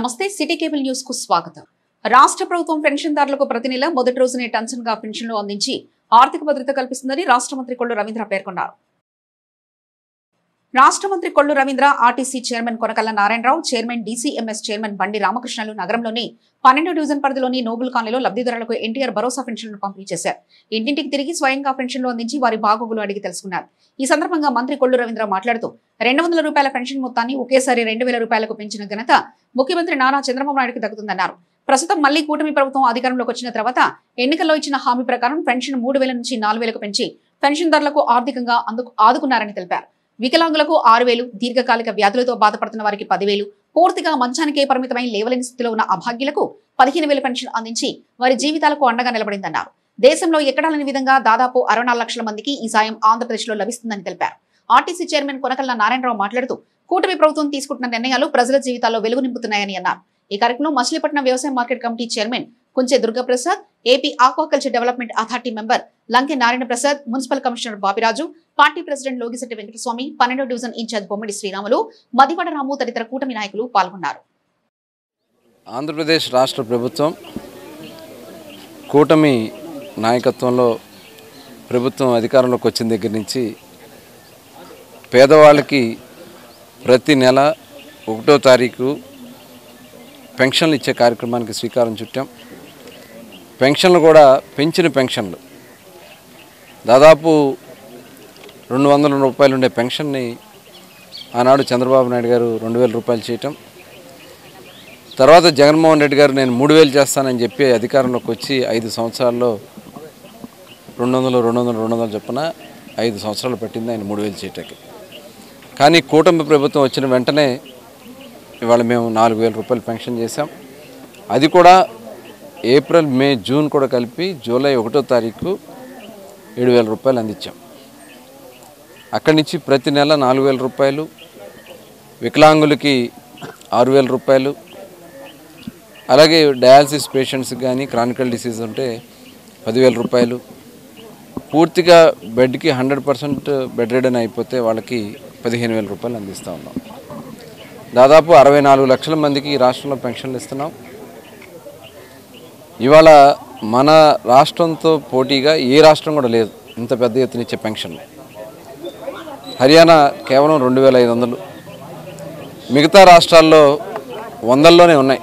నమస్తే city cable news కు స్వాగతం. రాష్ట్ర ప్రభుత్వం పెన్షన్దారులకు ప్రతి నెల మొదటి రోజునే టెన్షన్ గా పెన్షన్లు అందించి ఆర్థిక భద్రత కల్పిస్తుందని రాష్ట్ర మంత్రి కొల్లు రవీంద్ర పేర్కొన్నారు. రాష్ట్ర మంత్రి Kollu Ravindra, RTC chairman Konakalla Narayanarao, chairman DCMS chairman Bandi రామకృష్ణలు నగరంలోని 12వ డివిజన్ పరిధిలోని నోబుల్ కాలనీలో లబ్ధిదారులకు ఎన్టీఆర్ భరోసా పెన్షన్లను పంపిణీ చేశారు. ఇంటింటికి తిరిగి స్వయంగా పెన్షన్లు అందించి వారి బాగోగులు అడిగి తెలుసుకున్నారు. ఈ సందర్భంగా మంత్రి కొల్లు రవీంద్ర మాట్లాడుతూ 200 రూపాయల పెన్షన్ మొత్తాన్ని ఒకేసారి 2000 రూపాయలకు పెంచిన ఘనత ముఖ్యమంత్రి నారా చంద్రబాబు నాయుడుకి దక్కుతుందన్నారు. ప్రస్తుతం మళ్లీ కూటమి ప్రభుత్వం అధికారంలోకి వచ్చిన తర్వాత ఎన్నికల్లో ఇచ్చిన హామీ ప్రకారం పెన్షన్ 3000 నుంచి 4000కు పెంచి పెన్షన్దారులకు ఆర్థికంగా ఆదుకున్నారని తెలిపారు. వికలాంగులకు 6000, దీర్ఘకాలిక వ్యాధులతో బాధపడుతున్న వారికి 10,000, పూర్తిగా మంచానికే పరిమితమై లేవలేని స్థితిలో ఉన్న అభాగ్యులకు 15,000 పెన్షన్ అందించి వారి జీవితాలకు అండగా నిలబడిందన్నారు. దేశంలో ఎక్కడా లేని విధంగా దాదాపు 64 లక్షల మందికి ఈ సాయం ఆంధ్రప్రదేశ్లో లభిస్తుందని తెలిపారు. ఆర్టీసీ చైర్మన్ కొనకళ్ళ నారాయణరావు మాట్లాడుతూ కూటమి ప్రభుత్వం తీసుకుంటున్న నిర్ణయాలు ప్రజల జీవితాల్లో వెలుగు నింపుతున్నాయని అన్నారు. ఈ కార్యక్రమంలో మచిలీపట్నం వ్యవసాయ market committee chairman Kunche Durgaprasad, AP aquaculture development authority member Lanke Narayana Prasad, municipal commissioner Bapiraju, party president Logisetti Venkataswamy, 12వ డివిజన్ ఇన్ఛార్జ్ బొమ్మిడి శ్రీరాములు, మదివడ రాము తదితర కూటమి నాయకులు పాల్గొన్నారు. ఆంధ్రప్రదేశ్ రాష్ట్ర ప్రభుత్వం కూటమి నాయకత్వంలో ప్రభుత్వం అధికారంలోకి వచ్చిన దగ్గర నుంచి పేదవాళ్ళకి ప్రతి నెల 1వ తారీఖు పెన్షన్లు ఇచ్చే కార్యక్రమానికి శ్రీకారం చుట్టాం. పెన్షన్లు కూడా పెంచిన పెన్షన్లు దాదాపు 200 రూపాయలు ఉండే పెన్షన్ని ఆనాడు చంద్రబాబు నాయుడు గారు 2000 రూపాయలు చేయటం, తర్వాత జగన్మోహన్ రెడ్డి గారు నేను 3000 చేస్తానని చెప్పి అధికారంలోకి వచ్చి 5 సంవత్సరాల్లో 200 చొప్పున 5 సంవత్సరాలు పట్టింది ఆయన 3000 చేయటానికి. కానీ కూటమి ప్రభుత్వం వచ్చిన వెంటనే ఇవాళ మేము 4000 రూపాయలు పెన్షన్ చేశాం. అది కూడా ఏప్రిల్, మే, జూన్ కూడా కలిపి జూలై 1వ తారీఖు 7000 రూపాయలు అందించాం. అక్కడి నుంచి ప్రతి నెల 4000 రూపాయలు, వికలాంగులకి 6000 రూపాయలు, అలాగే డయాలసిస్ పేషెంట్స్కి కానీ క్రానికల్ డిసీజ్ ఉంటే 10,000 రూపాయలు, పూర్తిగా బెడ్కి 100% బెడ్ రిడన్ అయిపోతే వాళ్ళకి 15,000 రూపాయలు అందిస్తూ ఉన్నాం. దాదాపు 64 లక్షల మందికి ఈ రాష్ట్రంలో పెన్షన్లు ఇస్తున్నాం. ఇవాళ మన రాష్ట్రంతో పోటీగా ఏ రాష్ట్రం కూడా లేదు ఇంత పెద్ద ఎత్తున ఇచ్చే పెన్షన్లు. హర్యానా కేవలం 2500, మిగతా రాష్ట్రాల్లో వందల్లోనే ఉన్నాయి,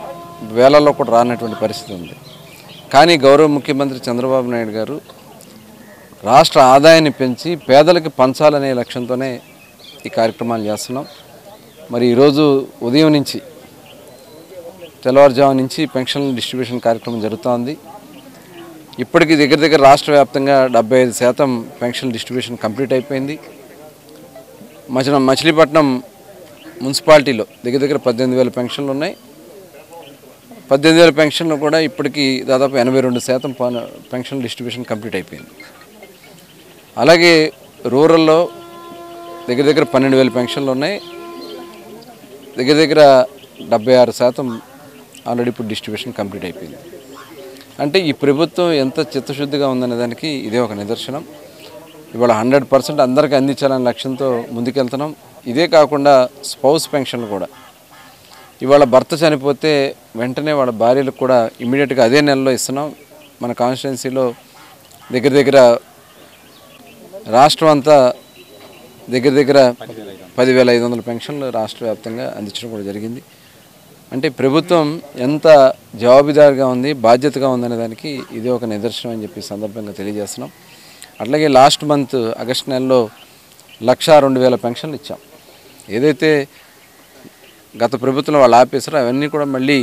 వేలల్లో కూడా రానటువంటి పరిస్థితి ఉంది. కానీ గౌరవ ముఖ్యమంత్రి చంద్రబాబు నాయుడు గారు రాష్ట్ర ఆదాయాన్ని పెంచి పేదలకు పంచాలనే లక్ష్యంతోనే ఈ కార్యక్రమాలు చేస్తున్నాం. మరి ఈరోజు ఉదయం నుంచి తెల్లవారుజాము నుంచి పెన్షన్ డిస్ట్రిబ్యూషన్ కార్యక్రమం జరుగుతోంది. ఇప్పటికీ దగ్గర రాష్ట్ర వ్యాప్తంగా 75% పెన్షన్ డిస్ట్రిబ్యూషన్ కంప్లీట్ అయిపోయింది. మచిలీపట్నం మున్సిపాలిటీలో దగ్గర 18,000 పెన్షన్లు ఉన్నాయి. 18,000 పెన్షన్లు కూడా ఇప్పటికీ దాదాపు 82% పెన్షన్ డిస్ట్రిబ్యూషన్ కంప్లీట్ అయిపోయింది. అలాగే రూరల్లో దగ్గర 12,000 పెన్షన్లు ఉన్నాయి. దగ్గర 76% ఆల్రెడీ ఇప్పుడు డిస్ట్రిబ్యూషన్ కంప్లీట్ అయిపోయింది. అంటే ఈ ప్రభుత్వం ఎంత చిత్తశుద్ధిగా ఉందనే దానికి ఇదే ఒక నిదర్శనం. ఇవాళ 100% అందరికీ అందించాలనే లక్ష్యంతో ముందుకెళ్తున్నాం. ఇదే కాకుండా స్పౌస్ పెన్షన్లు కూడా ఇవాళ భర్త చనిపోతే వెంటనే వాళ్ళ భార్యలకు కూడా ఇమీడియట్గా అదే నెలలో ఇస్తున్నాం. మన కాన్స్టిట్యున్సీలో దగ్గర రాష్ట్రం అంతా దగ్గర 10,500 పెన్షన్లు రాష్ట్ర వ్యాప్తంగా అందించడం కూడా జరిగింది. అంటే ప్రభుత్వం ఎంత జవాబుదారీగా ఉంది, బాధ్యతగా ఉందనే దానికి ఇదే ఒక నిదర్శనం అని చెప్పి సందర్భంగా తెలియజేస్తున్నాం. అట్లాగే లాస్ట్ మంత్ ఆగస్టు నెలలో 102,000 పెన్షన్లు ఇచ్చాం. ఏదైతే గత ప్రభుత్వంలో వాళ్ళు ఆపేసారో అవన్నీ కూడా మళ్ళీ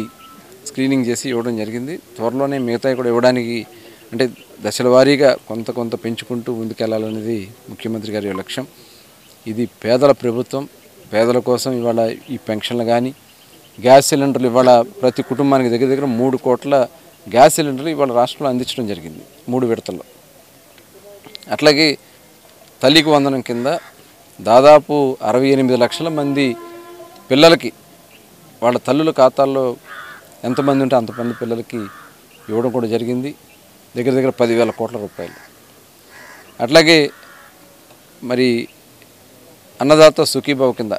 స్క్రీనింగ్ చేసి ఇవ్వడం జరిగింది. త్వరలోనే మిగతాయి కూడా ఇవ్వడానికి అంటే దశల వారీగా కొంత పెంచుకుంటూ ముందుకెళ్లాలనేది ముఖ్యమంత్రి గారి లక్ష్యం. ఇది పేదల ప్రభుత్వం. పేదల కోసం ఇవాళ ఈ పెన్షన్లు కానీ, గ్యాస్ సిలిండర్లు ఇవాళ ప్రతి కుటుంబానికి దగ్గర 3 కోట్ల గ్యాస్ సిలిండర్లు ఇవాళ రాష్ట్రంలో అందించడం జరిగింది 3 విడతల్లో. అట్లాగే తల్లికి వందనం కింద దాదాపు 68 లక్షల మంది పిల్లలకి వాళ్ళ తల్లుల ఖాతాల్లో ఎంతమంది ఉంటే అంతమంది పిల్లలకి ఇవ్వడం కూడా జరిగింది. దగ్గర 10,000 కోట్ల రూపాయలు. అట్లాగే మరి అన్నదాత సుఖీభావ కింద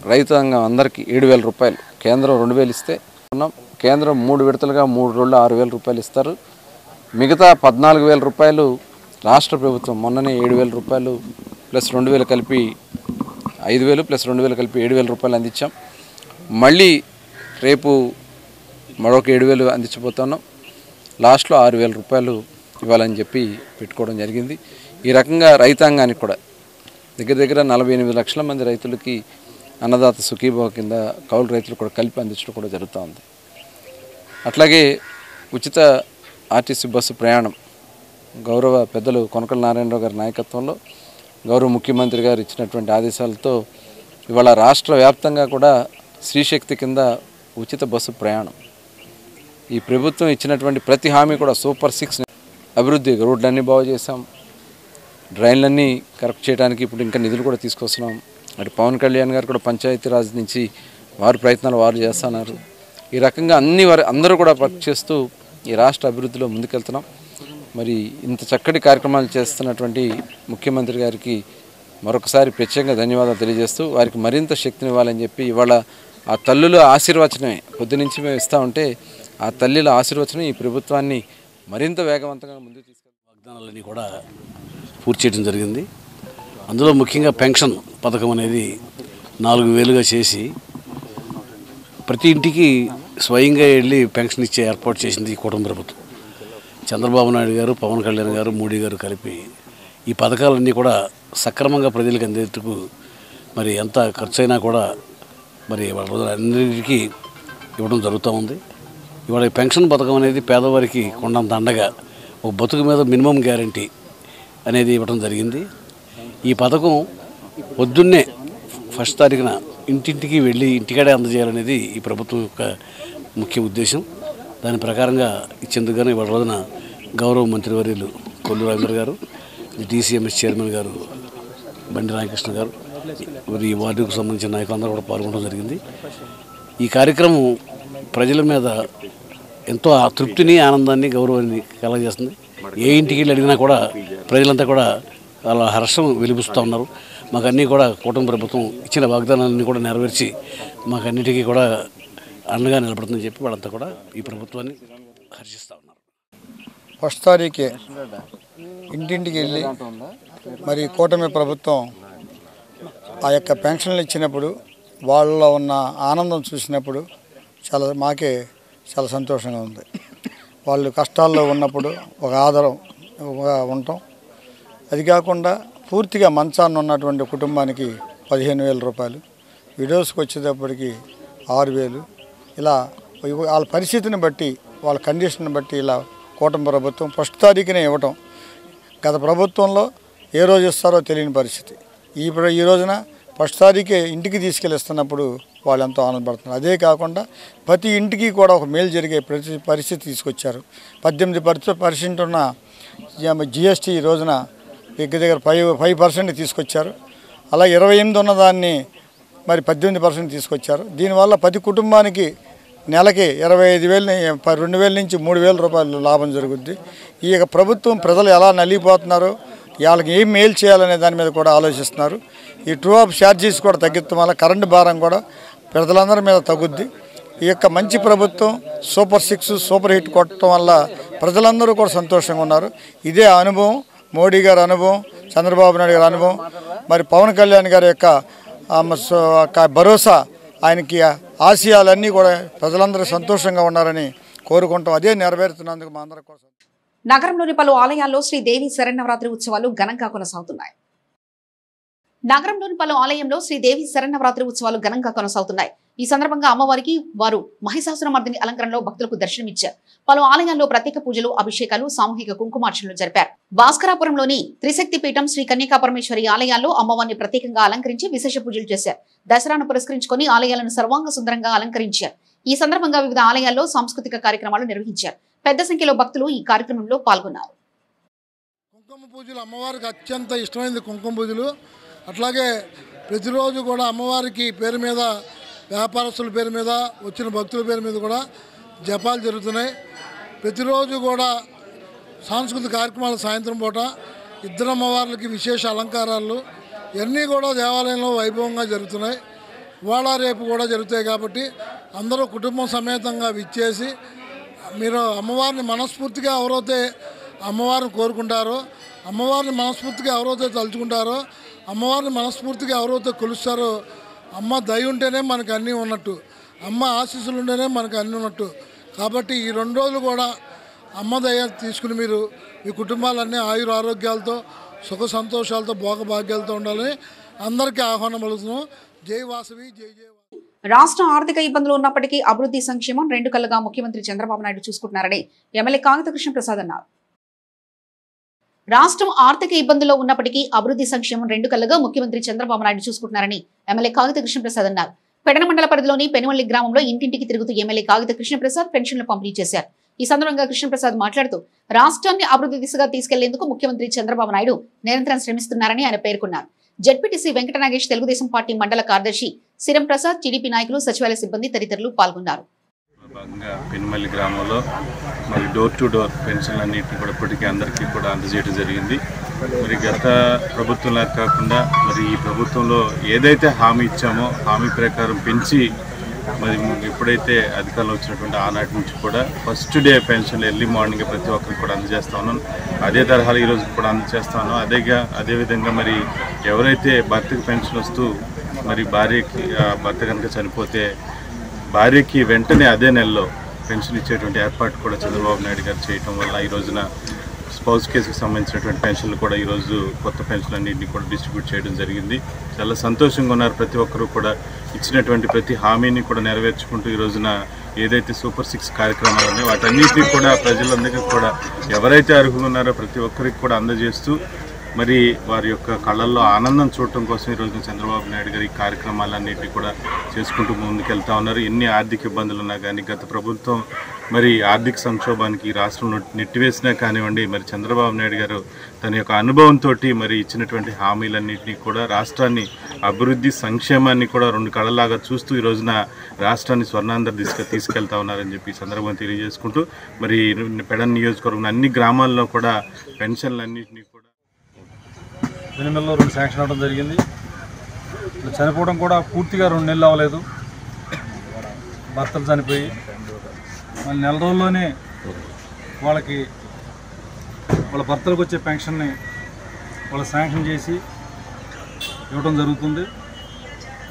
రైతాంగం అందరికీ 7,000 రూపాయలు, కేంద్రం 2,000 ఇస్తే ఉన్నాం. కేంద్రం 3 విడతలుగా 3 రోజులు 6,000 రూపాయలు ఇస్తారు. మిగతా 14,000 రూపాయలు రాష్ట్ర ప్రభుత్వం మొన్ననే 7,000 రూపాయలు ప్లస్ 2,000 కలిపి 5,000 ప్లస్ 2,000 కలిపి 7,000 రూపాయలు అందించాం. మళ్ళీ రేపు మరొక 7,000 అందించబోతున్నాం. లాస్ట్లో 6,000 రూపాయలు ఇవ్వాలని చెప్పి పెట్టుకోవడం జరిగింది. ఈ రకంగా రైతాంగానికి కూడా దగ్గర 48 లక్షల మంది రైతులకి అన్నదాత సుఖీభావ కింద కౌలు రైతులు కూడా కలిపి అందించడం కూడా జరుగుతూ ఉంది. అట్లాగే ఉచిత ఆర్టీసీ బస్సు ప్రయాణం గౌరవ పెద్దలు కొనకళ్ళ నారాయణరావు గారి నాయకత్వంలో గౌరవ ముఖ్యమంత్రి గారు ఇచ్చినటువంటి ఆదేశాలతో ఇవాళ రాష్ట్ర వ్యాప్తంగా కూడా శ్రీశక్తి కింద ఉచిత బస్సు ప్రయాణం. ఈ ప్రభుత్వం ఇచ్చినటువంటి ప్రతి హామీ కూడా సూపర్ 6 అభివృద్ధి, రోడ్లన్నీ బాగు చేసాం, డ్రైన్లన్నీ కరెక్ట్ చేయడానికి ఇప్పుడు ఇంకా నిధులు కూడా తీసుకొస్తున్నాం. అటు పవన్ కళ్యాణ్ గారు కూడా పంచాయతీరాజ్ నుంచి వారి ప్రయత్నాలు వారు చేస్తున్నారు. ఈ రకంగా అందరూ కూడా వర్క్ చేస్తూ ఈ రాష్ట్ర అభివృద్ధిలో ముందుకెళ్తున్నాం. మరి ఇంత చక్కటి కార్యక్రమాలు చేస్తున్నటువంటి ముఖ్యమంత్రి గారికి మరొకసారి ప్రత్యేకంగా ధన్యవాదాలు తెలియజేస్తూ వారికి మరింత శక్తినివ్వాలని చెప్పి ఇవాళ ఆ తల్లుల ఆశీర్వచనమే పొద్దునుంచి మేము ఇస్తూ ఉంటే ఆ తల్లిల ఆశీర్వచనం ఈ ప్రభుత్వాన్ని మరింత వేగవంతంగా ముందుకు తీసుకెళ్తాం. వాగ్దానాలన్నీ కూడా పూర్తి చేయడం జరిగింది. అందులో ముఖ్యంగా పెన్షన్ పథకం అనేది 4,000గా చేసి ప్రతి ఇంటికి స్వయంగా వెళ్ళి పెన్షన్ ఇచ్చే ఏర్పాటు చేసింది ఈ కూటమి ప్రభుత్వం. చంద్రబాబు నాయుడు గారు, పవన్ కళ్యాణ్ గారు, మోడీ గారు కలిపి ఈ పథకాలన్నీ కూడా సక్రమంగా ప్రజలకు అందేందుకు మరి ఎంత ఖర్చు అయినా కూడా మరి వాళ్ళందరికీ ఇవ్వడం జరుగుతూ ఉంది. ఇవాళ ఈ పెన్షన్ పథకం అనేది పేదవారికి కొండంత అండగా ఒక బతుకు మీద మినిమం గ్యారంటీ అనేది ఇవ్వడం జరిగింది. ఈ పథకం పొద్దున్నే 1 తారీఖున ఇంటింటికి వెళ్ళి ఇంటికాడే అందజేయాలనేది ఈ ప్రభుత్వం యొక్క ముఖ్య ఉద్దేశం. దాని ప్రకారంగా ఇచ్చేందుకు గాను ఇవాళ రోజున గౌరవ మంత్రివర్యులు కొల్లు రవీంద్ర గారు, DCMS చైర్మన్ గారు బండి రామకృష్ణ గారు, ఈ వార్డుకు సంబంధించిన నాయకులందరూ కూడా పాల్గొనడం జరిగింది. ఈ కార్యక్రమం ప్రజల మీద ఎంతో తృప్తిని, ఆనందాన్ని, గౌరవాన్ని కలగజేస్తుంది. ఏ ఇంటికి వెళ్ళి అడిగినా కూడా ప్రజలంతా కూడా వాళ్ళ హర్షం వెలిపిస్తూ ఉన్నారు. మాకన్నీ కూడా కూటమి ప్రభుత్వం ఇచ్చిన వాగ్దానాలన్నీ కూడా నెరవేర్చి మాకన్నిటికీ కూడా అండగా నిలబడుతుందని చెప్పి వాళ్ళంతా కూడా ఈ ప్రభుత్వాన్ని హర్షిస్తూ ఉన్నారు. 1 తారీఖే ఇంటింటికి వెళ్ళి మరి కూటమి ప్రభుత్వం ఆ యొక్క పెన్షన్లు ఇచ్చినప్పుడు వాళ్ళలో ఉన్న ఆనందం చూసినప్పుడు మాకే చాలా సంతోషంగా ఉంది. వాళ్ళు కష్టాల్లో ఉన్నప్పుడు ఒక ఆధారం ఉంటాం. అది కాకుండా పూర్తిగా మంచాన్ని ఉన్నటువంటి కుటుంబానికి 15,000 రూపాయలు, విడోస్కి వచ్చేటప్పటికి 6,000, ఇలా వాళ్ళ పరిస్థితిని బట్టి వాళ్ళ కండిషన్ బట్టి ఇలా కూటమి ప్రభుత్వం 1 తారీఖునే ఇవ్వటం. గత ప్రభుత్వంలో ఏ రోజు ఇస్తారో తెలియని పరిస్థితి. ఈ రోజున 1 తారీఖే ఇంటికి తీసుకెళ్ళిస్తున్నప్పుడు వాళ్ళు ఎంతో ఆనందపడుతున్నారు. అదే కాకుండా ప్రతి ఇంటికి కూడా ఒక మేలు జరిగే పరిస్థితి తీసుకొచ్చారు. 18% ఉన్న GST ఈ రోజున దగ్గర 5% తీసుకొచ్చారు. అలా 28 ఉన్నదాన్ని మరి 18% తీసుకొచ్చారు. దీనివల్ల ప్రతి కుటుంబానికి నెలకి 2,000 నుంచి 3,000 రూపాయలు లాభం జరుగుద్ది. ఈ యొక్క ప్రభుత్వం ప్రజలు ఎలా నలిగిపోతున్నారో, వాళ్ళకి ఏం మేలు చేయాలనే దాని మీద కూడా ఆలోచిస్తున్నారు. ఈ ట్రూ ఆఫ్ ఛార్జెస్ కూడా తగ్గించడం వల్ల కరెంటు భారం కూడా ప్రజలందరి మీద తగ్గుద్ది. ఈ యొక్క మంచి ప్రభుత్వం సూపర్ 6 సూపర్ హిట్ కొట్టడం వల్ల ప్రజలందరూ కూడా సంతోషంగా ఉన్నారు. ఇదే అనుభవం మోడీ గారి అనుభవం, చంద్రబాబు నాయుడు గారి అనుభవం, మరి పవన్ కళ్యాణ్ గారి యొక్క భరోసా, ఆయనకి ఆశయాలన్నీ కూడా ప్రజలందరూ సంతోషంగా ఉన్నారని కోరుకుంటాం. అదే నెరవేరుతున్నందుకు మా అందరి కోసం. నగరంలోని పలు ఆలయాల్లో శ్రీదేవి శరన్నవరాత్రి ఉత్సవాలు ఘనంగా కొనసాగుతున్నాయి. నగరంలోని పలు ఆలయంలో శ్రీదేవి శరన్నవరాత్రి ఉత్సవాలు ఘనంగా కొనసాగుతున్నాయి. ఈ సందర్భంగా అమ్మవారికి వారు మహిషాసురమర్దిని అలంకరణలో భక్తులకు దర్శనమిచ్చారు. పలు ఆలయాల్లో ప్రత్యేక పూజలు, అభిషేకాలు, సామూహిక కుంకుమార్చనలు జరిపారు. భాస్కరాపురంలోని త్రిశక్తి పీఠం శ్రీ కన్యకాపరమేశ్వరి ఆలయాల్లో అమ్మవారిని ప్రత్యేకంగా అలంకరించి విశేష పూజలు చేశారు. దసరాను పురస్కరించుకొని ఆలయాలను సర్వాంగ సుందరంగా అలంకరించారు. ఈ సందర్భంగా వివిధ ఆలయాల్లో సాంస్కృతిక కార్యక్రమాలు నిర్వహించారు. పెద్ద సంఖ్యలో భక్తులు ఈ కార్యక్రమంలో పాల్గొన్నారు. కుంకుమ పూజలు అమ్మవారికి అత్యంత ఇష్టమైనది. కుంకుమ పూజలు అట్లాగే ప్రతిరోజు కూడా అమ్మవారికి పేరు మీద, వ్యాపారస్తుల పేరు మీద, వచ్చిన భక్తుల పేరు మీద కూడా జపాలు జరుగుతున్నాయి. ప్రతిరోజు కూడా సాంస్కృతిక కార్యక్రమాలు, సాయంత్రం పూట ఇద్దరు అమ్మవార్లకి విశేష అలంకారాలు ఇవన్నీ కూడా దేవాలయంలో వైభవంగా జరుగుతున్నాయి. ఇవాళ రేపు కూడా జరుగుతాయి కాబట్టి అందరూ కుటుంబం సమేతంగా విచ్చేసి మీరు అమ్మవారిని మనస్ఫూర్తిగా ఎవరైతే అమ్మవారిని కోరుకుంటారో, అమ్మవారిని మనస్ఫూర్తిగా ఎవరైతే తలుచుకుంటారో, అమ్మవారిని మనస్ఫూర్తిగా ఎవరైతే కొలుస్తారో, అమ్మ దయ ఉంటేనే మనకు అన్నీ ఉన్నట్టు, అమ్మ ఆశీస్సులు ఉంటేనే మనకు అన్నీ ఉన్నట్టు. కాబట్టి ఈ 2 రోజులు కూడా అమ్మ దయ తీసుకుని మీరు మీ కుటుంబాలన్నీ ఆయుర ఆరోగ్యాలతో సుఖ సంతోషాలతో భోగభాగ్యాలతో ఉండాలని అందరికీ ఆహ్వానం పలుకుతున్నాం. జై వాసవి, జై జై. రాష్ట్ర ఆర్థిక ఇబ్బందులు ఉన్నప్పటికీ అభివృద్ధి సంక్షేమం 2 కళ్ళుగా ముఖ్యమంత్రి చంద్రబాబు నాయుడు చూసుకుంటున్నారని ఎమ్మెల్యే కాగిత కృష్ణప్రసాద్ అన్నారు. రాష్ట్రం ఆర్థిక ఇబ్బందుల్లో ఉన్నప్పటికీ అభివృద్ధి సంక్షేమం 2 కళ్ళుగా ముఖ్యమంత్రి చంద్రబాబు నాయుడు చూసుకుంటున్నారని ఎమ్మెల్యే కాగిత కృష్ణప్రసాద్ అన్నారు. పెడన మండల పరిధిలోని పెనువల్లి గ్రామంలో ఇంటింటికి తిరుగుతూ ఎమ్మెల్యే కాగిత కృష్ణప్రసాద్ పెన్షన్లు పంపిణీ చేశారు. ఈ సందర్భంగా కృష్ణప్రసాద్ మాట్లాడుతూ రాష్ట్రాన్ని అభివృద్ధి దిశగా తీసుకెళ్లేందుకు ముఖ్యమంత్రి చంద్రబాబు నాయుడు నిరంతరం శ్రమిస్తున్నారని ఆయన పేర్కొన్నారు. జెడ్పీటీసీ వెంకట నాగేష్, తెలుగుదేశం పార్టీ మండల కార్యదర్శి సిరం ప్రసాద్, టీడీపీ నాయకులు, సచివాలయ సిబ్బంది తదితరులు పాల్గొన్నారు. భాగంగా పెనుమల్లి గ్రామంలో మరి డోర్ టు డోర్ పెన్షన్లన్నింటినీ కూడా ఇప్పటికీ అందరికీ కూడా అందజేయడం జరిగింది. మరి గత ప్రభుత్వంలా కాకుండా మరి ఈ ప్రభుత్వంలో ఏదైతే హామీ ఇచ్చామో హామీ ప్రకారం పెంచి మరి ఎప్పుడైతే అధికారంలో వచ్చినటువంటి ఆనాటి నుంచి కూడా ఫస్ట్ డే పెన్షన్లు ఎర్లీ మార్నింగ్ ప్రతి ఒక్కరికి కూడా అందజేస్తా ఉన్నాను. అదే తరహాలో ఈరోజు కూడా అందజేస్తాను. అదేవిధంగా మరి ఎవరైతే భర్తకి పెన్షన్ వస్తూ మరి భార్యకి భర్త కనుక చనిపోతే భార్యకి వెంటనే అదే నెలలో పెన్షన్ ఇచ్చేటువంటి ఏర్పాటు కూడా చంద్రబాబు నాయుడు గారు చేయటం వల్ల ఈ రోజున స్పౌస్ కేసుకు సంబంధించినటువంటి పెన్షన్లు కూడా ఈరోజు కొత్త పెన్షన్లన్నింటినీ కూడా డిస్ట్రిబ్యూట్ చేయడం జరిగింది. చాలా సంతోషంగా ఉన్నారు. ప్రతి ఒక్కరూ కూడా ఇచ్చినటువంటి ప్రతి హామీని కూడా నెరవేర్చుకుంటూ ఈ రోజున ఏదైతే సూపర్ 6 కార్యక్రమాలు ఉన్నాయో వాటన్నిటినీ కూడా ప్రజలందరికీ కూడా ఎవరైతే అర్హులు ఉన్నారో ప్రతి ఒక్కరికి కూడా అందజేస్తూ మరి వారి యొక్క కళ్ళల్లో ఆనందం చూడటం కోసం ఈరోజు చంద్రబాబు నాయుడు గారు ఈ కార్యక్రమాలన్నింటినీ కూడా చేసుకుంటూ ముందుకెళ్తా ఉన్నారు. ఎన్ని ఆర్థిక ఇబ్బందులు ఉన్నా కానీ గత ప్రభుత్వం మరి ఆర్థిక సంక్షోభానికి ఈ రాష్ట్రంలో నెట్టివేసినా కానివ్వండి, మరి చంద్రబాబు నాయుడు గారు తన యొక్క అనుభవంతో మరి ఇచ్చినటువంటి హామీలన్నింటినీ కూడా రాష్ట్రాన్ని అభివృద్ధి సంక్షేమాన్ని కూడా 2 కళ్ళలాగా చూస్తూ ఈ రోజున రాష్ట్రాన్ని స్వర్ణాంధ్ర దిశగా తీసుకెళ్తా ఉన్నారని చెప్పి ఈ సందర్భంగా తెలియజేసుకుంటూ మరి పెడన్ నియోజకవర్గం అన్ని గ్రామాల్లో కూడా పెన్షన్లన్నింటినీ కూడా పెనుమల్లో 2 శాంక్షన్ అవ్వడం జరిగింది. చనిపోవడం కూడా పూర్తిగా 2 నెలలు అవ్వలేదు. భర్తలు చనిపోయి మళ్ళీ 4 రోజుల్లోనే వాళ్ళకి వాళ్ళ భర్తలకు వచ్చే పెన్షన్ని వాళ్ళు శాంక్షన్ చేసి ఇవ్వడం జరుగుతుంది.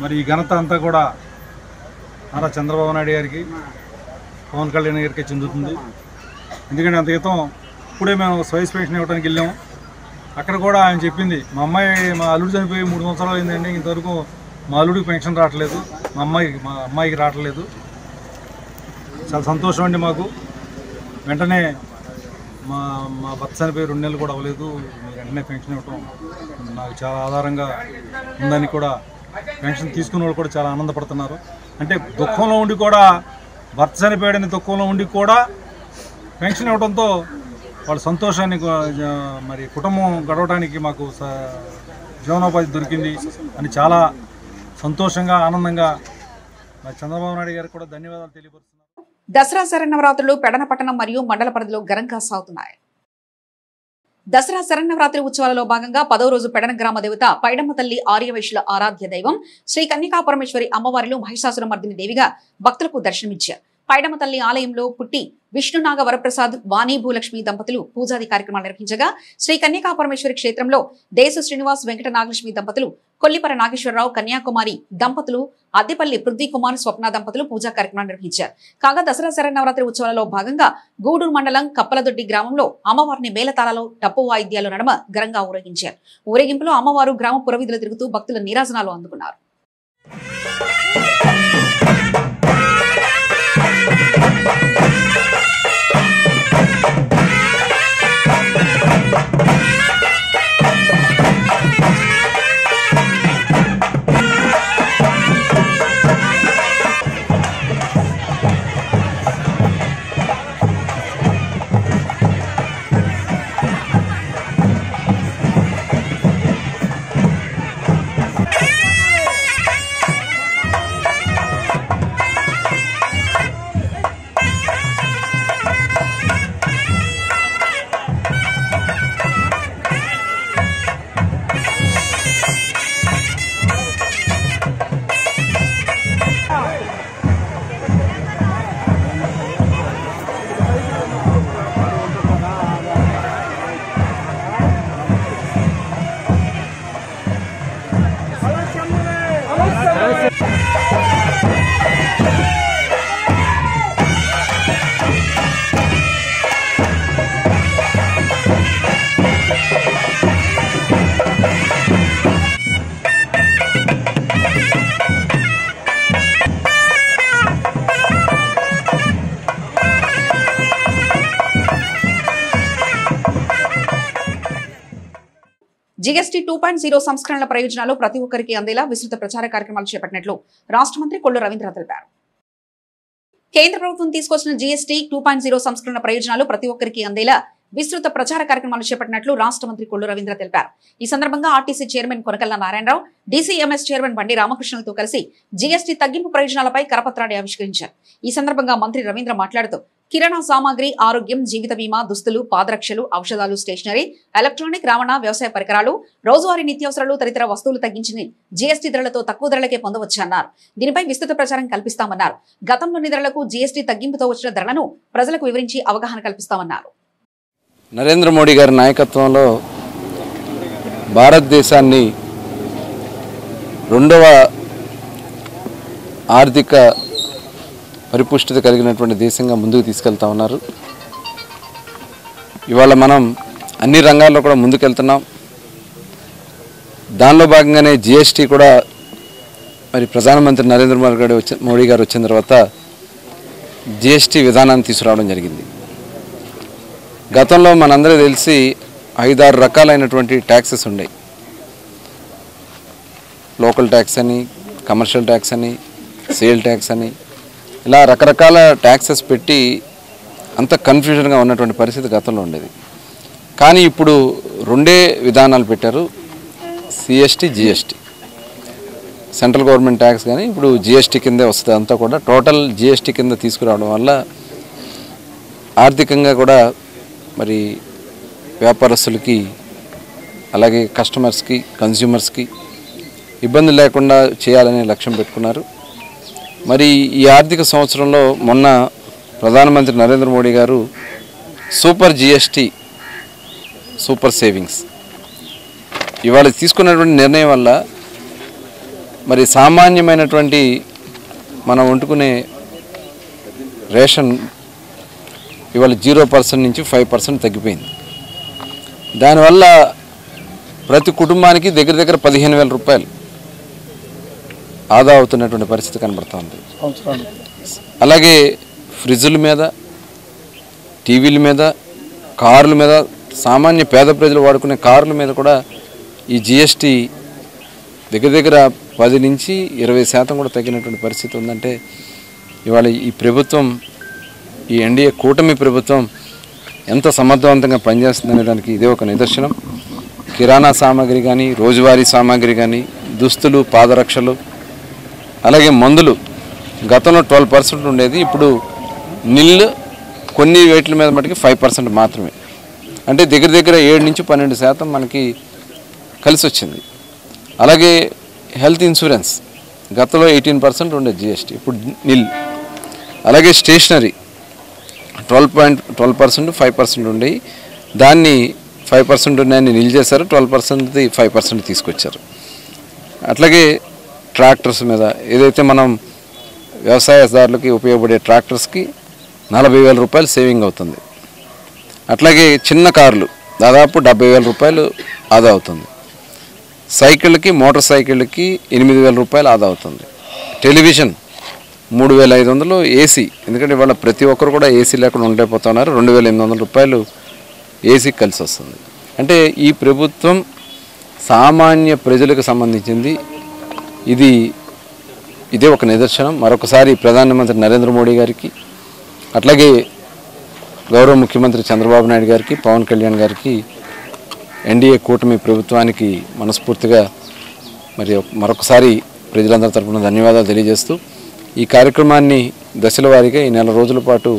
మరి ఈ ఘనత అంతా కూడా నారా చంద్రబాబు నాయుడు గారికి, పవన్ కళ్యాణ్ గారికి చెందుతుంది. ఎందుకంటే అంత క్రితం ఇప్పుడే మేము స్వైస్ పెన్షన్ ఇవ్వడానికి వెళ్ళాము. అక్కడ కూడా ఆయన చెప్పింది, మా అల్లుడు చనిపోయి 3 సంవత్సరాలు అయిందండి, ఇంతవరకు మా అల్లుడికి పెన్షన్ రావట్లేదు, మా అమ్మాయికి రావట్లేదు. చాలా సంతోషం అండి మాకు. వెంటనే మా భర్త చనిపోయి 2 నెలలు కూడా అవ్వలేదు, వెంటనే పెన్షన్ ఇవ్వటం నాకు చాలా ఆధారంగా ఉందని కూడా పెన్షన్ తీసుకున్న వాళ్ళు కూడా చాలా ఆనందపడుతున్నారు. అంటే దుఃఖంలో ఉండి కూడా, భర్త చనిపోయాడని దుఃఖంలో ఉండి కూడా పెన్షన్ ఇవ్వడంతో వాళ్ళ సంతోషాన్ని మరి కుటుంబం గడవడానికి మాకు జీవనోపాధి దొరికింది అని చాలా సంతోషంగా, ఆనందంగా మరి చంద్రబాబు నాయుడు గారికి కూడా ధన్యవాదాలు తెలియపరుస్తున్నారు. దసరా శరన్నవరాత్రులు పెడన పట్టణం మరియు మండల పరిధిలో ఘనంగా సాగుతున్నాయి. దసరా శరన్నవరాత్రి ఉత్సవాలలో భాగంగా 10వ రోజు పెడన గ్రామ దేవత పైడమ్మ తల్లి ఆర్యవైశ్యుల ఆరాధ్య దైవం శ్రీ కన్యకాపరమేశ్వరి అమ్మవారిలో మహిషాసురమర్దిని దేవిగా భక్తులకు దర్శనమిచ్చారు. పైడమ్మ తల్లి ఆలయంలో పుట్టి విష్ణునాగ వరప్రసాద్, వాణి భూలక్ష్మి దంపతులు పూజాది కార్యక్రమాలు నిర్వహించగా, శ్రీ కన్యకాపరమేశ్వరి క్షేత్రంలో దేశ శ్రీనివాస్ వెంకట నాగలక్ష్మి దంపతులు, కొల్లిపర నాగేశ్వరరావు కన్యాకుమారి దంపతులు, అద్దెపల్లి పృథ్వీ కుమార్ స్వప్న దంపతులు పూజా కార్యక్రమాలు నిర్వహించారు. కాగా దసరా శరన్నవరాత్రి ఉత్సవాలలో భాగంగా గూడూరు మండలం కప్పలదొడ్డి గ్రామంలో అమ్మవారిని మేళతాళాలు, టప్పు వాయిద్యాలు నడుమ ఘనంగా ఊరేగించారు. ఊరేగింపులో అమ్మవారు గ్రామ పురవీధులు తిరుగుతూ భక్తుల నీరాజనాలు అందుకున్నారు. జీఎస్టీ 2.0 సంస్కరణల ప్రయోజనాలు ప్రతి ఒక్కరికి అందేలా విస్తృత ప్రచార కార్యక్రమాలు చేపట్టినట్లు రాష్ట్ర మంత్రి కొల్లు రవీంద్ర తెలిపారు. కేంద్ర ప్రభుత్వం తీసుకొచ్చిన జీఎస్టీ 2.0 సంస్కరణ ప్రయోజనాలు ప్రతి ఒక్కరికి అందేలా విస్తృత ప్రచార కార్యక్రమాలు చేపట్టినట్లు రాష్ట్ర మంత్రి కొల్లు రవీంద్ర తెలిపారు. ఈ సందర్భంగా RTC chairman Konakalla Narayanarao, DCMS chairman Bandi రామకృష్ణలతో కలిసి జీఎస్టీ తగ్గింపు ప్రయోజనాలపై కరపత్రాన్ని ఆవిష్కరించారు. ఈ సందర్భంగా మంత్రి రవీంద్ర మాట్లాడుతూ కిరాణా సామాగ్రి, ఆరోగ్యం, జీవిత బీమా, దుస్తులు, పాదరక్షలు, ఔషధాలు, స్టేషనరీ, ఎలక్ట్రానిక్, రవాణా, వ్యవసాయ పరికరాలు, రోజువారీ నిత్యావసరాలు తదితర వస్తువులు తగ్గించి జీఎస్టీ ధరలతో తక్కువ ధరలకే పొందవచ్చన్నారు. దీనిపై విస్తృత ప్రచారం కల్పిస్తామన్నారు. గతంలోని ధరలకు జీఎస్టీ తగ్గింపుతో వచ్చిన ధరలను ప్రజలకు వివరించి అవగాహన కల్పిస్తామన్నారు. నరేంద్ర మోడీ గారి నాయకత్వంలో భారతదేశాన్ని రెండవ ఆర్థిక పరిపుష్టిత కలిగినటువంటి దేశంగా ముందుకు తీసుకెళ్తా ఉన్నారు. ఇవాళ మనం అన్ని రంగాల్లో కూడా ముందుకెళ్తున్నాం. దానిలో భాగంగానే జీఎస్టీ కూడా మరి ప్రధానమంత్రి నరేంద్ర మోడీ గారు వచ్చిన తర్వాత జీఎస్టీ విధానాన్ని తీసుకురావడం జరిగింది. గతంలో మనందరికీ తెలిసి 5-6 రకాలైనటువంటి ట్యాక్సెస్ ఉన్నాయి. లోకల్ ట్యాక్స్ అని, కమర్షియల్ ట్యాక్స్ అని, సేల్ ట్యాక్స్ అని, ఇలా రకరకాల ట్యాక్సెస్ పెట్టి అంత కన్ఫ్యూజన్గా ఉన్నటువంటి పరిస్థితి గతంలో ఉండేది. కానీ ఇప్పుడు 2 విధానాలు పెట్టారు, CST, GST. Central government tax కానీ ఇప్పుడు జిఎస్టీ కిందే వస్తుంది. అంతా కూడా టోటల్ జిఎస్టీ కింద తీసుకురావడం వల్ల ఆర్థికంగా కూడా మరి వ్యాపారస్తులకి అలాగే కస్టమర్స్కి, కన్స్యూమర్స్కి ఇబ్బంది లేకుండా చేయాలనే లక్ష్యం పెట్టుకున్నారు. మరి ఈ ఆర్థిక సంవత్సరంలో మొన్న ప్రధానమంత్రి నరేంద్ర మోడీ గారు సూపర్ జిఎస్టీ, సూపర్ సేవింగ్స్ ఇవాళ తీసుకున్నటువంటి నిర్ణయం వల్ల మరి సామాన్యమైనటువంటి మనం వండుకునే రేషన్ ఇవాళ 0% నుంచి 5% తగ్గిపోయింది. దానివల్ల ప్రతి కుటుంబానికి దగ్గర దగ్గర 15,000 రూపాయలు ఆదా అవుతున్నటువంటి పరిస్థితి కనబడుతుంది. అలాగే ఫ్రిడ్జుల మీద, టీవీల మీద, కార్ల మీద, సామాన్య పేద ప్రజలు వాడుకునే కార్ల మీద కూడా ఈ జిఎస్టీ దగ్గర దగ్గర 10 నుంచి 20% కూడా తగ్గినటువంటి పరిస్థితి ఉందంటే ఇవాళ ఈ ప్రభుత్వం, ఈ ఎన్డీఏ కూటమి ప్రభుత్వం ఎంత సమర్థవంతంగా పనిచేస్తుందనే దానికి ఇదే ఒక నిదర్శనం. కిరాణా సామాగ్రి కానీ, రోజువారీ సామాగ్రి కానీ, దుస్తులు, పాదరక్షలు, అలాగే మందులు గతంలో 12% ఉండేది, ఇప్పుడు నిల్, కొన్ని వేట్ల మీద మటుకి 5% మాత్రమే. అంటే దగ్గర దగ్గర 7 నుంచి 12% మనకి కలిసి వచ్చింది. అలాగే హెల్త్ ఇన్సూరెన్స్ గతంలో 18% ఉండేది జిఎస్టీ, ఇప్పుడు నిల్. అలాగే స్టేషనరీ 12% 5% ఉండేవి, దాన్ని 5% ఉన్నాయని నిల్ చేశారు, 12% 5% తీసుకొచ్చారు. అట్లాగే ట్రాక్టర్స్ మీద ఏదైతే మనం వ్యవసాయదారులకి ఉపయోగపడే ట్రాక్టర్స్కి 40,000 రూపాయలు సేవింగ్ అవుతుంది. అట్లాగే చిన్న కార్లు దాదాపు 70,000 రూపాయలు ఆదా అవుతుంది. సైకిళ్ళకి, మోటార్ సైకిళ్ళకి 8,000 రూపాయలు ఆదా అవుతుంది. టెలివిజన్ 3,500, ఏసీ, ఎందుకంటే ఇవాళ ప్రతి ఒక్కరు కూడా ఏసీ లేకుండా ఉండలేకపోతున్నారు, 2,800 రూపాయలు ఏసీకి కలిసి వస్తుంది. అంటే ఈ ప్రభుత్వం సామాన్య ప్రజలకు సంబంధించింది. ఇదే ఒక నిదర్శనం. మరొకసారి ప్రధానమంత్రి నరేంద్ర మోడీ గారికి, అట్లాగే గౌరవ ముఖ్యమంత్రి చంద్రబాబు నాయుడు గారికి, పవన్ కళ్యాణ్ గారికి, ఎన్డీఏ కూటమి ప్రభుత్వానికి మనస్ఫూర్తిగా మరి మరొకసారి ప్రజలందరి తరపున ధన్యవాదాలు తెలియజేస్తూ ఈ కార్యక్రమాన్ని దశల వారీగా ఈ నెల రోజుల పాటు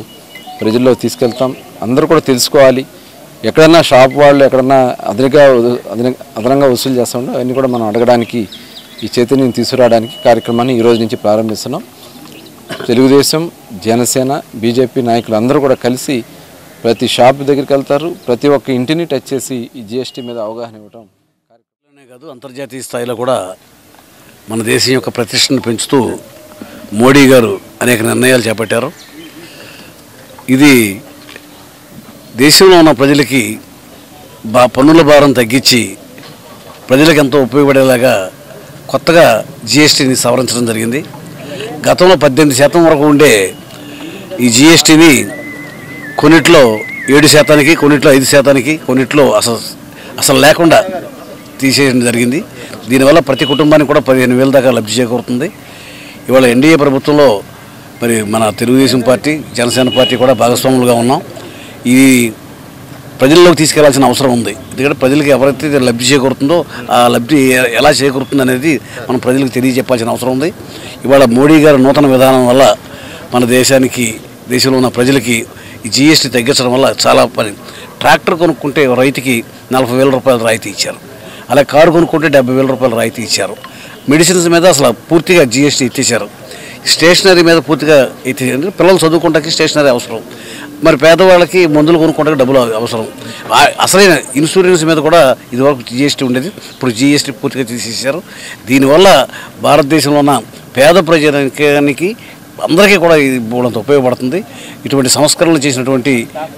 ప్రజల్లో తీసుకెళ్తాం. అందరూ కూడా తెలుసుకోవాలి. ఎక్కడన్నా షాప్ వాళ్ళు ఎక్కడన్నా అదనంగా వసూలు చేస్తామో అవన్నీ కూడా మనం అడగడానికి, ఈ చైతన్యం తీసుకురావడానికి కార్యక్రమాన్ని ఈ రోజు నుంచి ప్రారంభిస్తున్నాం. తెలుగుదేశం, జనసేన, బీజేపీ నాయకులు అందరూ కూడా కలిసి ప్రతి షాప్ దగ్గరికి వెళ్తారు, ప్రతి ఒక్క ఇంటిని టచ్ చేసి ఈ జిఎస్టీ మీద అవగాహన ఇవ్వటం కార్యక్రమమే కాదు, అంతర్జాతీయ స్థాయిలో కూడా మన దేశం యొక్క ప్రతిష్టను పెంచుతూ మోడీ గారు అనేక నిర్ణయాలు చేపట్టారు. ఇది దేశంలో ఉన్న ప్రజలకి పన్నుల భారం తగ్గించి ప్రజలకు ఎంతో ఉపయోగపడేలాగా కొత్తగా జిఎస్టీని సవరించడం జరిగింది. గతంలో 18% వరకు ఉండే ఈ జిఎస్టీని కొన్నిట్లో 7%, కొన్నిట్లో 5%, కొన్నిట్లో అసలు లేకుండా తీసేయడం జరిగింది. దీనివల్ల ప్రతి కుటుంబానికి కూడా 15,000 దాకా లబ్ధి చేకూరుతుంది. ఇవాళ ఎన్డీఏ ప్రభుత్వంలో మరి మన తెలుగుదేశం పార్టీ, జనసేన పార్టీ కూడా భాగస్వాములుగా ఉన్నాం. ఇది ప్రజల్లోకి తీసుకెళ్లాల్సిన అవసరం ఉంది. ఎందుకంటే ప్రజలకు ఎవరైతే లబ్ధి చేకూరుతుందో ఆ లబ్ధి ఎలా చేకూరుతుంది అనేది మనం ప్రజలకు తెలియజెప్పాల్సిన అవసరం ఉంది. ఇవాళ మోడీ గారి నూతన విధానం వల్ల మన దేశంలో ఉన్న ప్రజలకి ఈ జీఎస్టీ తగ్గించడం వల్ల చాలా పని. ట్రాక్టర్ కొనుక్కుంటే రైతుకి 40,000 రూపాయలు రాయితీ ఇచ్చారు. అలా కారు కొనుక్కుంటే 70,000 రూపాయలు రాయితీ ఇచ్చారు. మెడిసిన్స్ మీద అసలు పూర్తిగా జీఎస్టీ ఎత్తేసారు. స్టేషనరీ మీద పూర్తిగా ఎత్తేసారు. పిల్లలు చదువుకోవడానికి స్టేషనరీ అవసరం. మరి పేదవాళ్ళకి మందులు కొనుక్కోవడానికి డబ్బులు అవసరం. అసలైన ఇన్సూరెన్స్ మీద కూడా ఇదివరకు జీఎస్టీ ఉండేది, ఇప్పుడు జీఎస్టీ పూర్తిగా తీసేసారు. దీనివల్ల భారతదేశంలో ఉన్న పేద ప్రజానికి అందరికీ కూడా ఇది బోడంత ఉపయోగపడుతుంది. ఇటువంటి సంస్కరణలు చేసినటువంటి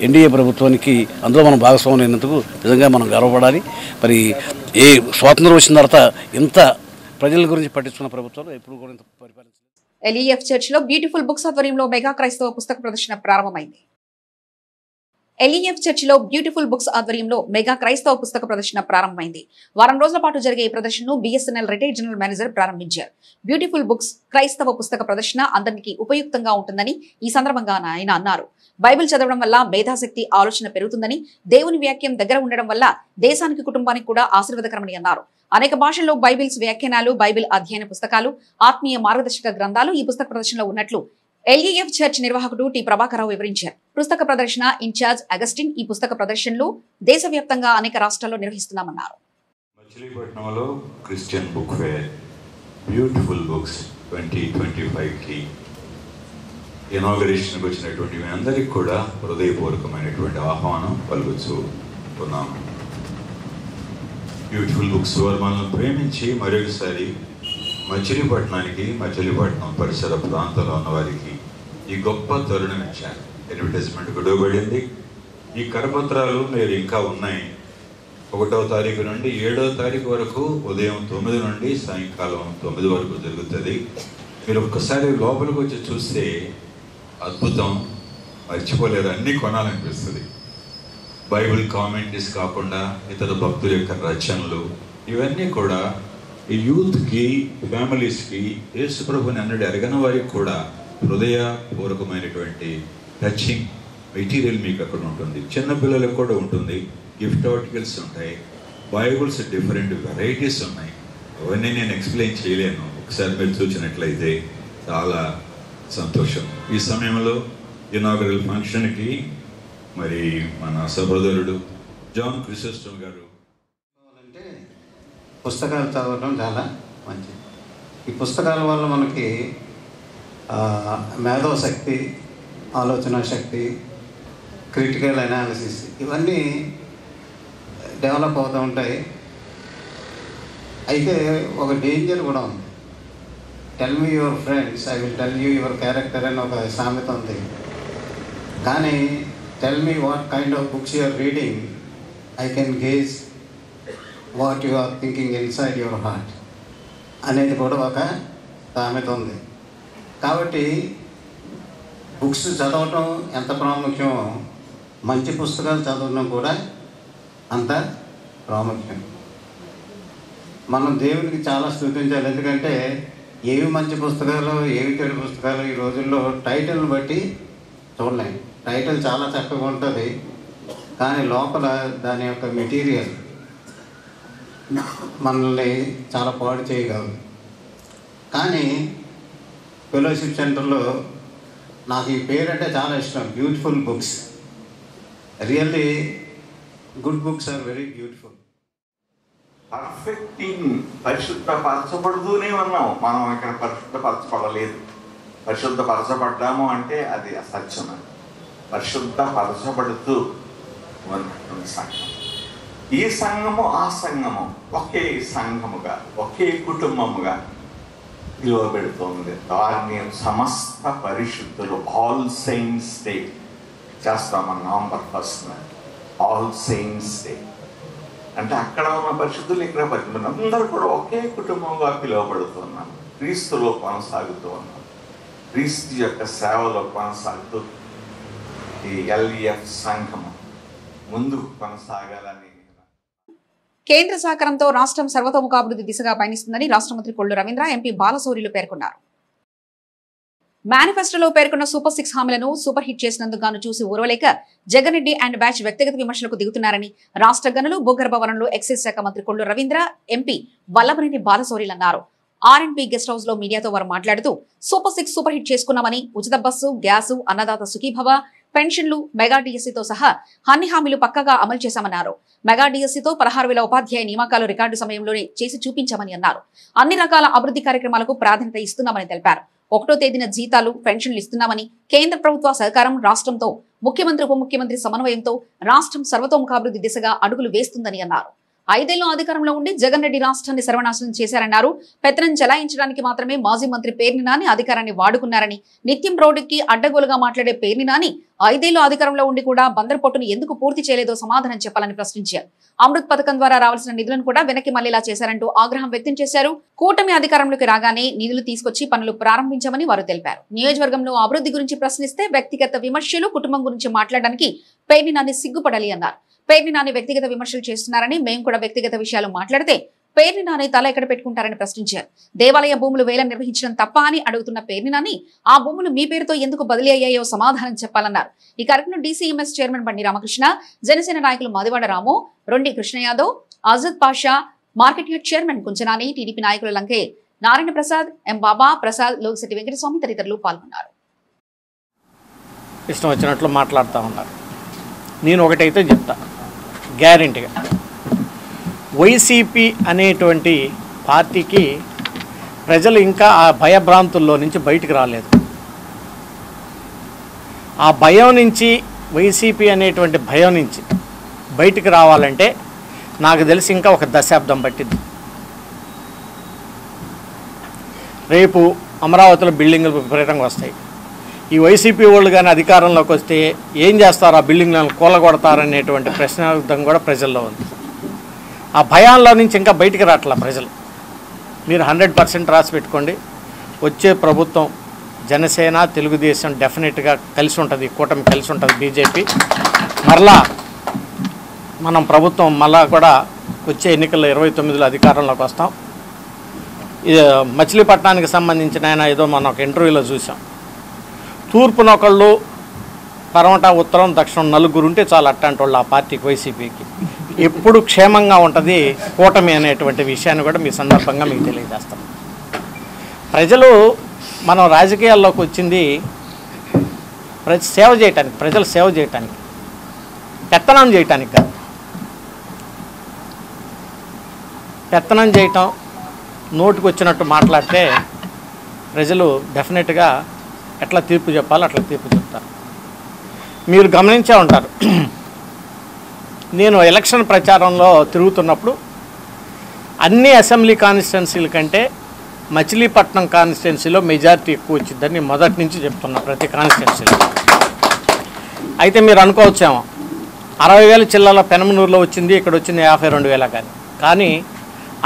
ఎన్డీఏ ప్రభుత్వానికి అందులో మనం భాగస్వామ్యం అయినందుకు నిజంగా మనం గర్వపడాలి. మరి ఏ స్వాతంత్రం వచ్చిన తర్వాత ఇంత ప్రజల గురించి పట్టించుకున్న ప్రభుత్వాలు ఎప్పుడు కూడా ఇంత పరిపాలించలేదు. ఎల్ఈఎఫ్ చర్చిలో బ్యూటిఫుల్ బుక్స్ ఆధ్వర్యంలో మెగా క్రైస్తవ పుస్తక ప్రదర్శన ప్రారంభమైంది. ఎల్ఈఎఫ్ చర్చిలో బ్యూటిఫుల్ బుక్స్ ఆధ్వర్యంలో మెగా క్రైస్తవ పుస్తక ప్రదర్శన ప్రారంభమైంది. వారం రోజుల పాటు జరిగే ఈ ప్రదర్శనను బిఎస్ఎన్ఎల్ రిటైల్ జనరల్ మేనేజర్ ప్రారంభించారు. బ్యూటిఫుల్ బుక్స్ క్రైస్తవ పుస్తక ప్రదర్శన అందరికీ ఉపయుక్తంగా ఉంటుందని ఈ సందర్భంగా ఆయన అన్నారు. బైబిల్ చదవడం వల్ల మేధాశక్తి, ఆలోచన పెరుగుతుందని, దేవుని వాక్యం దగ్గర ఉండడం వల్ల దేశానికి, కుటుంబానికి కూడా ఆశీర్వాదకరమని అన్నారు. అనేక భాషల్లో బైబిల్స్ వ్యాఖ్యానాలు, బైబిల్ అధ్యయన పుస్తకాలు, ఆత్మీయ మార్గదర్శక గ్రంథాలు ఈ పుస్తక ప్రదర్శనలో ఉన్నట్లు ఎల్ఈఎఫ్ చర్చ్ నిర్వాహకుడు టి ప్రభాకరరావు వివరించారు. పుస్తక ప్రదర్శన ఇన్ఛార్జ్ అగస్టిన్ ఈ పుస్తక ప్రదర్శనలు దేశవ్యాప్తంగా అనేక రాష్ట్రాల్లో నిర్వహిస్తున్నామన్నారు. మచిలీపట్నంలో Christian book fair beautiful books 2025కి ఇనాగరేషన్కి వచ్చినటువంటి మీ అందరికీ కూడా హృదయపూర్వకమైనటువంటి ఆహ్వానం పలుకుతూ ఉన్నాము. బ్యూటిఫుల్ బుక్స్ వారు మనల్ని ప్రేమించి మరొకసారి మచిలీపట్నం పరిసర ప్రాంతంలో ఉన్న వారికి ఈ గొప్ప తరుణం ఇచ్చారు. అడ్వర్టైజ్మెంట్ కూడా ఇవ్వబడింది. ఈ కరపత్రాలు మీరు ఇంకా ఉన్నాయి. 1వ తారీఖు నుండి 7వ తారీఖు వరకు ఉదయం 9 నుండి సాయంకాలం 9 వరకు జరుగుతుంది. మీరు ఒక్కసారి లోపలికి వచ్చి చూస్తే అద్భుతం, మర్చిపోలేరు, అన్నీ కొనాలనిపిస్తుంది. బైబిల్ కామెంటరీస్ కాకుండా ఇతర భక్తుల యొక్క రచనలు ఇవన్నీ కూడా ఈ యూత్కి, ఫ్యామిలీస్కి, యేసుప్రభుని అన్నది అరగని వారికి కూడా హృదయపూర్వకమైనటువంటి టచింగ్ మెటీరియల్ మీకు అక్కడ ఉంటుంది. చిన్నపిల్లలకు కూడా ఉంటుంది. గిఫ్ట్ ఆర్టికల్స్ ఉంటాయి. బైబుల్స్ డిఫరెంట్ వెరైటీస్ ఉన్నాయి. అవన్నీ నేను ఎక్స్ప్లెయిన్ చేయలేను. ఒకసారి మీరు చూసినట్లయితే చాలా సంతోషం. ఈ సమయంలో ఇనాగరల్ ఫంక్షన్కి మరి మన సహోదరుడు జాన్ క్రిసోస్టమ్ గారు పుస్తకాలు చదవడం చాలా మంచిది. ఈ పుస్తకాల వల్ల మనకి మేధోశక్తి, ఆలోచన శక్తి, క్రిటికల్ అనాలిసిస్ ఇవన్నీ డెవలప్ అవుతూ ఉంటాయి. అయితే ఒక డేంజర్ కూడా ఉంది. Tell me your friends, I will tell you your character అని ఒక సామెత ఉంది. కానీ tell me what kind of books you are reading, I can gauge what you are thinking inside your heart అనేది కూడా ఒక సామెత ఉంది. కాబట్టి బుక్స్ చదవటం ఎంత ప్రాముఖ్యమో మంచి పుస్తకాలు చదవడం కూడా అంత ప్రాముఖ్యం. మనం దేవునికి చాలా స్తుతించాలి. ఎందుకంటే ఏవి మంచి పుస్తకాలు, ఏవి చెడు పుస్తకాలు ఈ రోజుల్లో టైటిల్ని బట్టి చూడలేం. టైటిల్ చాలా చక్కగా ఉంటుంది, కానీ లోపల దాని యొక్క మెటీరియల్ మనల్ని చాలా పాడు చేయగలదు. కానీ ఫెలోషిప్ సెంటర్లో నాకు ఈ పేరు అంటే చాలా ఇష్టం, beautiful books. Really good books are very beautiful. Perfecting, పరిశుద్ధపరచబడుతూనే ఉన్నాం. మనం ఇక్కడ పరిశుద్ధపరచబడలేదు. పరిశుద్ధపరచబడ్డాము అంటే అది అసత్యం. పరిశుద్ధపరచబడుతూ ఉన్నటువంటి సంఘం. ఈ సంఘము ఆ సంఘము ఒకే సంఘముగా, ఒకే కుటుంబముగా పిలువబెడుతుంది. దాన్ని సమస్త పరిశుద్ధులు ఆల్ సెయింట్స్ డే చేస్తాం మన నవంబర్ 1న. ఆల్ సెయింట్స్ డే అంటే అక్కడ ఉన్న పరిశుద్ధులు, ఇక్కడ పరిశుద్ధులు అందరూ కూడా ఒకే కుటుంబంగా పిలువబడుతున్నాం. క్రీస్తులో కొనసాగుతూ ఉన్నాం. క్రీస్తు యొక్క సేవలో కొనసాగుతూ ఈ ఎల్ఈఎఫ్ సంఘము ముందుకు కొనసాగాలని. కేంద్ర సహకారంతో రాష్ట్రం సర్వతోముఖాభివృద్ధి దిశగా పయనిస్తుందని రాష్ట్ర మంత్రి కొల్లు రవీంద్ర, ఎంపీ బాలశౌరిలు పేర్కొన్నారు. మేనిఫెస్టోలో పేర్కొన్న సూపర్ 6 హామీలను సూపర్ హిట్ చేసినందుకు గాను చూసి ఊరవలేక జగన్ రెడ్డి అండ్ బ్యాచ్ వ్యక్తిగత విమర్శలకు దిగుతున్నారని రాష్ట్ర గనులు భూగర్భ వనరులు ఎక్సైజ్ శాఖ మంత్రి కొల్లు రవీంద్ర, ఎంపీ వల్లభనేని బాలశౌరిలు అన్నారు. ఆర్ఎండ్బి గెస్ట్ హౌస్ లో మీడియాతో వారు మాట్లాడుతూ సూపర్ 6 సూపర్ హిట్ చేసుకున్నామని, ఉచిత బస్సు, గ్యాసు, అన్నదాత సుఖీభవ, పెన్షన్లు, మెగా డిఎస్సీతో సహా అన్ని హామీలు పక్కగా అమలు చేశామన్నారు. మెగా డిఎస్సీతో 16,000 ఉపాధ్యాయ నియామకాలు రికార్డు సమయంలోనే చేసి చూపించామని అన్నారు. అన్ని రకాల అభివృద్ధి కార్యక్రమాలకు ప్రాధాన్యత ఇస్తున్నామని తెలిపారు. 1వ తేదీన జీతాలు, పెన్షన్లు ఇస్తున్నామని, కేంద్ర ప్రభుత్వ సహకారం, రాష్ట్రంతో ముఖ్యమంత్రి, ఉప ముఖ్యమంత్రి సమన్వయంతో రాష్ట్రం సర్వతోముఖాభివృద్ధి దిశగా అడుగులు వేస్తుందని అన్నారు. 5 ఏళ్లు అధికారంలో ఉండి జగన్ రెడ్డి రాష్ట్రాన్ని సర్వనాశనం చేశారన్నారు. పెత్తనం చెలాయించడానికి మాత్రమే మాజీ మంత్రి పేర్ని నాని అధికారాన్ని వాడుకున్నారని, నిత్యం రోడ్డుకి అడ్డగోలుగా మాట్లాడే పేర్ని నాని 5 ఏళ్లు అధికారంలో ఉండి కూడా బందరు పొట్టును ఎందుకు పూర్తి చేయలేదో సమాధానం చెప్పాలని ప్రశ్నించారు. అమృత్ పథకం ద్వారా రావాల్సిన నిధులను కూడా వెనక్కి మళ్లేలా చేశారంటూ ఆగ్రహం వ్యక్తం చేశారు. కూటమి అధికారంలోకి రాగానే నిధులు తీసుకొచ్చి పనులు ప్రారంభించామని వారు తెలిపారు. నియోజకవర్గంలో అభివృద్ధి గురించి ప్రశ్నిస్తే వ్యక్తిగత విమర్శలు, కుటుంబం గురించి మాట్లాడడానికి పేర్ని నాని సిగ్గుపడాలి అన్నారు. పేర్ని నాని వ్యక్తిగత విమర్శలు చేస్తున్నారని, మేము కూడా వ్యక్తిగత విషయాలు మాట్లాడితే పేర్ని నాని తల ఎక్కడ పెట్టుకుంటారని ప్రశ్నించారు. దేవాలయ భూములు వేలం నిర్వహించడం తప్ప అని అడుగుతున్న పేర్ని నాని ఆ భూములు మీ పేరుతో ఎందుకు బదిలీ అయ్యాయో సమాధానం చెప్పాలన్నారు. ఈ కార్యక్రమం డీసీఎంఎస్ చైర్మన్ బండి రామకృష్ణ, జనసేన నాయకులు Madivada Ramu, Rondi Krishna Yadav, Azad Pasha, market yard chairman Kunchanani, TDP నాయకులు లంకే నారాయణ ప్రసాద్, ఎం బాబా ప్రసాద్, లోకిశెట్టి వెంకటస్వామి తదితరులు పాల్గొన్నారు. ఇష్టం వచ్చినట్లు మాట్లాడుతూ ఉన్నారు. నేను ఒకటైతే చెప్తా గ్యారెంటీగా, వైసీపీ అనేటువంటి పార్టీకి ప్రజలు ఇంకా ఆ భయభ్రాంతుల్లో నుంచి బయటికి రాలేదు. ఆ భయం నుంచి, వైసీపీ అనేటువంటి భయం నుంచి బయటికి రావాలంటే నాకు తెలిసి ఇంకా ఒక దశాబ్దం పట్టింది. రేపు అమరావతిలో బిల్డింగ్లు విపరీతంగా వస్తాయి. ఈ వైసీపీ వాళ్ళు కానీ అధికారంలోకి వస్తే ఏం చేస్తారు, ఆ బిల్డింగ్లను కూలగొడతారనేటువంటి ప్రశ్నార్థం కూడా ప్రజల్లో ఉంది. ఆ భయాల్లో నుంచి ఇంకా బయటికి రావట్లా ప్రజలు. మీరు 100% రాసి పెట్టుకోండి, వచ్చే ప్రభుత్వం జనసేన, తెలుగుదేశం డెఫినెట్గా కలిసి ఉంటుంది, కూటమి కలిసి ఉంటుంది, బీజేపీ మరలా మనం ప్రభుత్వం మళ్ళా కూడా వచ్చే ఎన్నికల్లో 29లో అధికారంలోకి వస్తాం. మచిలీపట్నానికి సంబంధించిన ఆయన ఏదో మనం ఒక ఇంటర్వ్యూలో చూసాం, తూర్పున ఒకళ్ళు, పరమట, ఉత్తరం, దక్షిణం నలుగురు ఉంటే చాలా అట్లాంటి వాళ్ళు ఆ పార్టీకి, వైసీపీకి ఎప్పుడు క్షేమంగా ఉంటుంది కూటమి అనేటువంటి విషయాన్ని కూడా మీ సందర్భంగా మీకు తెలియజేస్తాం. ప్రజలు మనం రాజకీయాల్లోకి వచ్చింది సేవ చేయటానికి, ప్రజలు సేవ చేయటానికి, పెత్తనం చేయటానికి కాదు. పెత్తనం చేయటం, నోటికి వచ్చినట్టు మాట్లాడితే ప్రజలు డెఫినెట్గా ఎట్లా తీర్పు చెప్పాలో అట్లా తీర్పు చెప్తారు. మీరు గమనించే ఉంటారు, నేను ఎలక్షన్ ప్రచారంలో తిరుగుతున్నప్పుడు అన్ని అసెంబ్లీ కాన్స్టిట్యున్సీల కంటే మచిలీపట్నం కాన్స్టిట్యున్సీలో మెజారిటీ ఎక్కువ వచ్చిందని మొదటి నుంచి చెప్తున్నా, ప్రతి కాన్స్టిట్యున్సీలో. అయితే మీరు అనుకోవచ్చేమో 60,000 చిల్లల పెనమనూరులో వచ్చింది, ఇక్కడ వచ్చింది 52,000 కానీ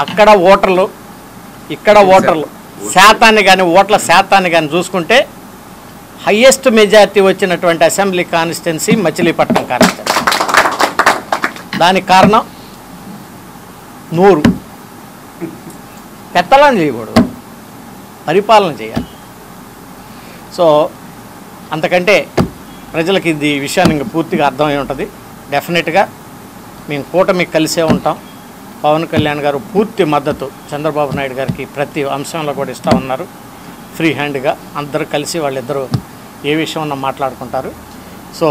అక్కడ ఓటర్లు, ఇక్కడ ఓటర్లు శాతాన్ని కానీ, ఓట్ల శాతాన్ని కానీ చూసుకుంటే హయ్యెస్ట్ మెజారిటీ వచ్చినటువంటి అసెంబ్లీ కాన్స్టిట్యున్సీ మచిలీపట్నం కాన్స్టిట్యున్సీ. దానికి కారణం 100 పెత్తలం చేయకూడదు, పరిపాలన చేయాలి. సో అంతకంటే ప్రజలకి ఇది విషయాన్ని ఇంకా పూర్తిగా అర్థమై ఉంటుంది. డెఫినెట్గా మేము కూటమికి కలిసే ఉంటాం. పవన్ కళ్యాణ్ గారు పూర్తి మద్దతు చంద్రబాబు నాయుడు గారికి ప్రతి అంశంలో కూడా ఇస్తూ ఉన్నారు. ఫ్రీ హ్యాండ్గా అందరూ కలిసి వాళ్ళిద్దరూ ఏ విషయం ఉన్నా మాట్లాడుకుంటారు. సో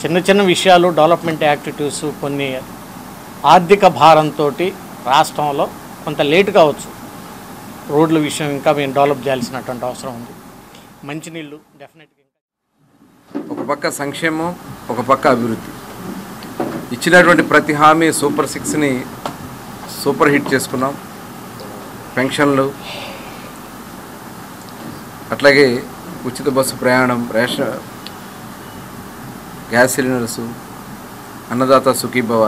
చిన్న చిన్న విషయాలు, డెవలప్మెంట్ యాక్టివిటీస్, కొన్ని ఆర్థిక భారంతో రాష్ట్రంలో కొంత లేట్ కావచ్చు. రోడ్ల విషయం ఇంకా మేము డెవలప్ చేయాల్సినటువంటి అవసరం ఉంది. మంచినీళ్ళు డెఫినెట్గా. ఒక పక్క సంక్షేమం, ఒక పక్క అభివృద్ధి. ఇచ్చినటువంటి ప్రతి హామీ సూపర్ 6ని సూపర్ హిట్ చేసుకున్నాం. పెన్షన్లు, అట్లాగే ఉచిత బస్సు ప్రయాణం, ration, gas cylinders, Annadata Sukhibhava,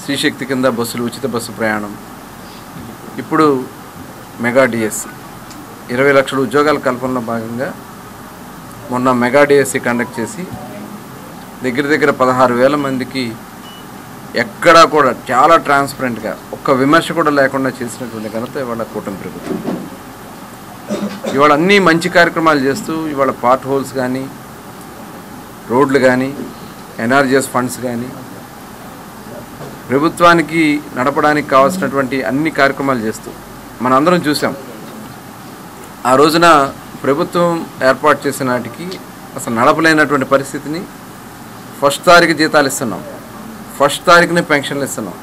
Sri Shakti కింద బస్సులు, ఉచిత బస్సు ప్రయాణం, ఇప్పుడు మెగా డిఎస్సి 20 లక్షల ఉద్యోగాల కల్పనలో భాగంగా మొన్న మెగా డిఎస్సి కండక్ట్ చేసి దగ్గర 16,000 మందికి ఎక్కడా కూడా చాలా ట్రాన్స్పరెంట్గా ఒక్క విమర్శ కూడా లేకుండా చేసినటువంటి ఘనత ఇవాళ కూటమి ప్రభుత్వం. ఇవాళ అన్నీ మంచి కార్యక్రమాలు చేస్తూ ఇవాళ పార్ట్ హోల్స్ కానీ, రోడ్లు కానీ, ఎన్ఆర్జీఎస్ ఫండ్స్ కానీ, ప్రభుత్వానికి నడపడానికి కావాల్సినటువంటి అన్ని కార్యక్రమాలు చేస్తూ మనందరం చూసాం. ఆ రోజున ప్రభుత్వం ఏర్పాటు చేసిన నాటికి అసలు నడపలేనటువంటి పరిస్థితిని ఫస్ట్ తారీఖు జీతాలు ఇస్తున్నాం, ఫస్ట్ తారీఖునే పెన్షన్లు ఇస్తున్నాం.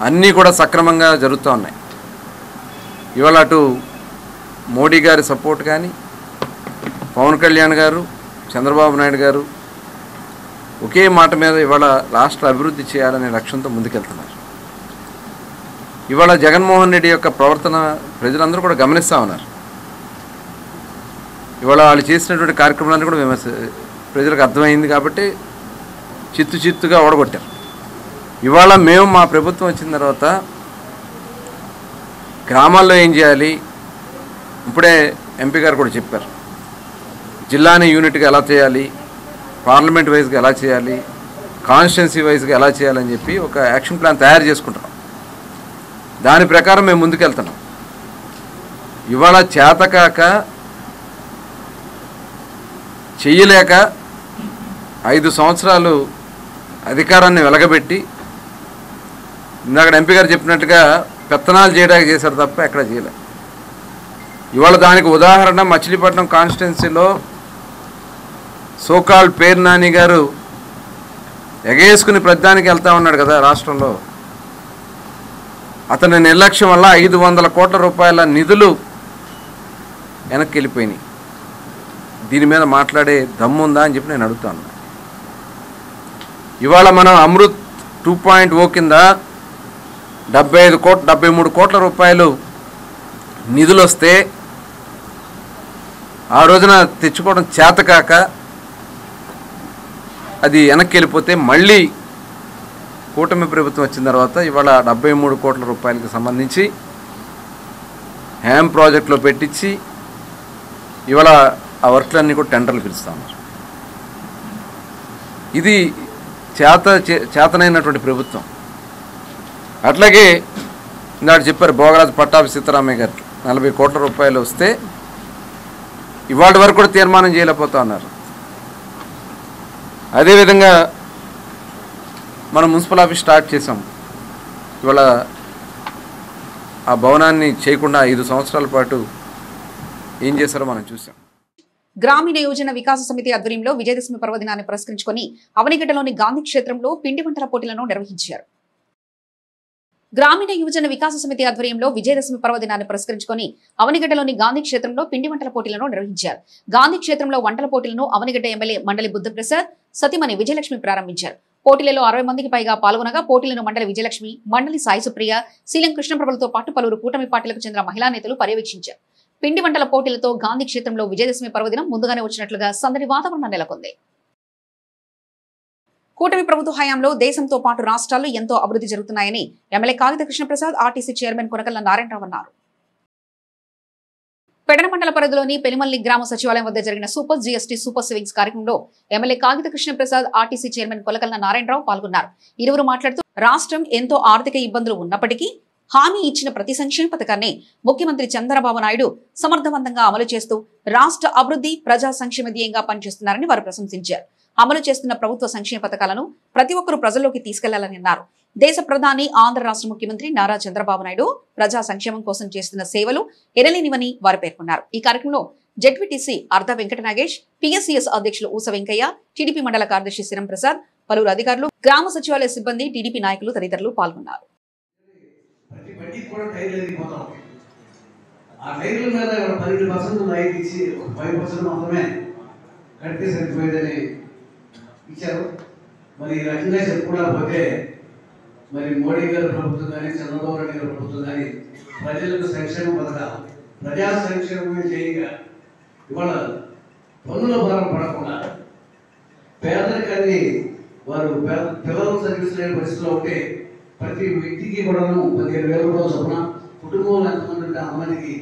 అన్నీ కూడా సక్రమంగా జరుగుతూ ఉన్నాయి. ఇవాళ అటు మోడీ గారి సపోర్ట్ కానీ, పవన్ కళ్యాణ్ గారు, చంద్రబాబు నాయుడు గారు ఒకే మాట మీద ఇవాళ రాష్ట్ర అభివృద్ధి చేయాలనే లక్ష్యంతో ముందుకెళ్తున్నారు. ఇవాళ జగన్మోహన్ రెడ్డి యొక్క ప్రవర్తన ప్రజలందరూ కూడా గమనిస్తూ ఉన్నారు. ఇవాళ వాళ్ళు చేసినటువంటి కార్యక్రమాలను కూడా ప్రజలకు అర్థమైంది కాబట్టి చిత్తుగా ఓడగొట్టారు. ఇవాళ మేము మా ప్రభుత్వం వచ్చిన తర్వాత గ్రామాల్లో ఏం చేయాలి, ఇప్పుడే ఎంపీ గారు కూడా చెప్పారు. జిల్లాని యూనిట్గా ఎలా చేయాలి, పార్లమెంట్ వైజ్గా ఎలా చేయాలి, కాన్స్టిట్యున్సీ వైజ్గా ఎలా చేయాలని చెప్పి ఒక యాక్షన్ ప్లాన్ తయారు చేసుకుంటున్నాం. దాని ప్రకారం మేము ముందుకెళ్తున్నాం. ఇవాళ చేతకాక చెయ్యలేక 5 సంవత్సరాలు అధికారాన్ని వెలగబెట్టి ఇందాక ఎంపీ గారు చెప్పినట్టుగా పెత్తనాలు చేయడానికి చేశారు తప్ప ఎక్కడ చేయలేదు. ఇవాళ దానికి ఉదాహరణ మచిలీపట్నం కాన్స్టిట్యున్సీలో సోకాల్ పేరు నాని గారు ఎగేసుకుని ప్రతిదానికి వెళ్తా ఉన్నాడు కదా రాష్ట్రంలో. అతని నిర్లక్ష్యం వల్ల 500 కోట్ల రూపాయల నిధులు వెనక్కి వెళ్ళిపోయినాయి. దీని మీద మాట్లాడే దమ్ముందా అని చెప్పి నేను అడుగుతాను. ఇవాళ మనం అమృత్ 2.0 కింద 73 కోట్ల రూపాయలు నిధులు వస్తే ఆ రోజున తెచ్చుకోవడం చేతకాక అది వెనక్కి వెళ్ళిపోతే మళ్ళీ కూటమి ప్రభుత్వం వచ్చిన తర్వాత ఇవాళ 73 కోట్ల రూపాయలకి సంబంధించి హ్యామ్ ప్రాజెక్టులో పెట్టించి ఇవాళ ఆ వర్క్లన్నీ కూడా టెండర్లు పిలుస్తాము. ఇది చేతనైనటువంటి ప్రభుత్వం. అట్లాగే ఇందాక చెప్పారు భోగరాజు పట్టాభి సీతారామయ్య గారికి 40 కోట్ల రూపాయలు వస్తే ఇవాళ వరకు కూడా తీర్మానం చేయలేకపోతా ఉన్నారు. అదేవిధంగా మనం మున్సిపల్ ఆఫీస్ స్టార్ట్ చేసాం. ఇవాళ ఆ భవనాన్ని చేయకుండా 5 సంవత్సరాల పాటు ఏం చేశారో మనం చూసాం. గ్రామీణ యోజన వికాస సమితి ఆధ్వర్యంలో విజయదశమి పర్వదినాన్ని పురస్కరించుకొని అవనిగడ్డలోని గాంధీ క్షేత్రంలో పిండి వంటల పోటీలను నిర్వహించారు. గ్రామీణ యువజన వికాస సమితి ఆధ్వర్యంలో విజయదశమి పర్వదినాన్ని పురస్కరించుకొని అవనిగడ్డలోని గాంధీ క్షేత్రంలో పిండి వంటల పోటీలను నిర్వహించారు. గాంధీ క్షేత్రంలో వంటల పోటీలను అవనిగడ్డ ఎమ్మెల్యే మండలి బుద్ధప్రసాద్ సతీమణి విజయలక్ష్మి ప్రారంభించారు. పోటీలలో 60 మందికి పైగా పాల్గొనగా పోటీలను మండలి విజయలక్ష్మి, మండలి సాయి సుప్రియ, శీలం కృష్ణప్రభలతో పాటు పలువురు కూటమి పార్టీలకు చెందిన మహిళా నేతలు పర్యవేక్షించారు. పిండి వంటల పోటీలతో గాంధీ క్షేత్రంలో విజయదశమి పర్వదినం ముందుగానే వచ్చినట్లుగా సందడి వాతావరణం నెలకొంది. కూటమి ప్రభుత్వ హయాంలో దేశంతో పాటు రాష్ట్రాల్లో ఎంతో అభివృద్ధి జరుగుతున్నాయని ఎమ్మెల్యే కాగిత కృష్ణప్రసాద్, ఆర్టీసీ చైర్మన్ కొనకల్ల నారాయణరావు అన్నారు. పెడన మండల పరిధిలోని పెలిమల్లి గ్రామ సచివాలయం వద్ద జరిగిన సూపర్ జీఎస్టీ సూపర్ సేవింగ్స్ కార్యక్రమంలో ఎమ్మెల్యే కాగిత కృష్ణప్రసాద్, ఆర్టీసీ చైర్మన్ కొనకల్ల నారాయణరావు పాల్గొన్నారు. ఇరువురు మాట్లాడుతూ రాష్ట్రం ఎంతో ఆర్థిక ఇబ్బందులు ఉన్నప్పటికీ హామీ ఇచ్చిన ప్రతి సంక్షేమ పథకాన్ని ముఖ్యమంత్రి చంద్రబాబు నాయుడు సమర్థవంతంగా అమలు చేస్తూ రాష్ట్ర అభివృద్ధి, ప్రజా సంక్షేమ ధ్యేయంగా పనిచేస్తున్నారని వారు ప్రశంసించారు. అమలు చేస్తున్న ప్రభుత్వ సంక్షేమ పథకాలను ప్రతి ఒక్కరూ ప్రజల్లోకి తీసుకెళ్లాలని అన్నారు. దేశ ప్రధాని, ఆంధ్ర రాష్ట్ర ముఖ్యమంత్రి నారా చంద్రబాబు నాయుడు ప్రజా సంక్షేమం కోసం చేస్తున్న సేవలు ఎనలేనివని వారు పేర్కొన్నారు. ఈ కార్యక్రమంలో జెడ్పీటీసీ అర్ధ వెంకట నాగేష్, పిఎస్సిఎస్ అధ్యక్షులు ఊస వెంకయ్య, టీడీపీ మండల కార్యదర్శి సిరం ప్రసాద్, పలువురు అధికారులు, గ్రామ సచివాలయ సిబ్బంది, టీడీపీ నాయకులు తదితరులు పాల్గొన్నారు. ఇచ్చారు. మరి ఈ రకంగా చెప్పుకోలేకపోతే మరి మోడీ గారి ప్రభుత్వం కానీ, చంద్రబాబు నాయుడు గారి ప్రభుత్వం కానీ ప్రజలకు సంక్షేమ పథకాలు, ప్రజా సంక్షేమమే చేయగా ఇవాళ పన్నుల భారం పడకుండా పేదరికాన్ని వారు పిల్లలు సర్వీస్ లేని పరిస్థితిలో ఉంటే ప్రతి వ్యక్తికి కూడాను 15,000 రూపాయల చొప్పున కుటుంబంలో ఎంతమంది ఉంటే అంతమందికి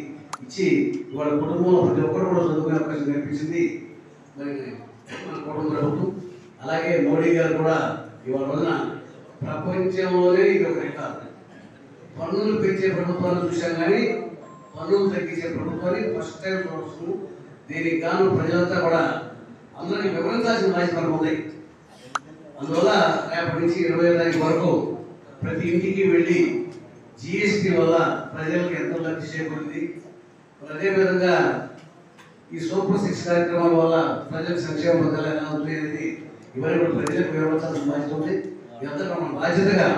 ఇచ్చి ఇవాళ కుటుంబంలో ప్రతి ఒక్కరు కూడా చదువుకునే అవకాశం కల్పించింది మరి మన కుటుంబ ప్రభుత్వం. అలాగే మోడీ గారు కూడా ఇవాళ రోజున ప్రపంచంలోనే ఇది ఒక రికార్డు. పన్నులు పెంచే ప్రభుత్వాన్ని చూసాం కానీ పన్నులు తగ్గించే ప్రభుత్వాన్ని ఫస్ట్ టైం చూస్తున్నాం. దీనికి గాను ప్రజలంతా కూడా అందరినీ వివరించాల్సిన బాధ్యత ఉంది. అందువల్ల రేపటి నుంచి 20వ తారీఖు వరకు ప్రతి ఇంటికి వెళ్ళి జిఎస్టీ వల్ల ప్రజలకు ఎంతో లబ్ధి చేకూరింది, అదేవిధంగా ఈ సూపర్ 6 కార్యక్రమాల వల్ల ప్రజలకు సంక్షేమ పథకాలు ఎలా ఉంది అనేది ఇవన్నీ కూడా ప్రజలకు వివరించాల్సిన బాధ్యత ఉంది. ఇదంతా మన బాధ్యతగా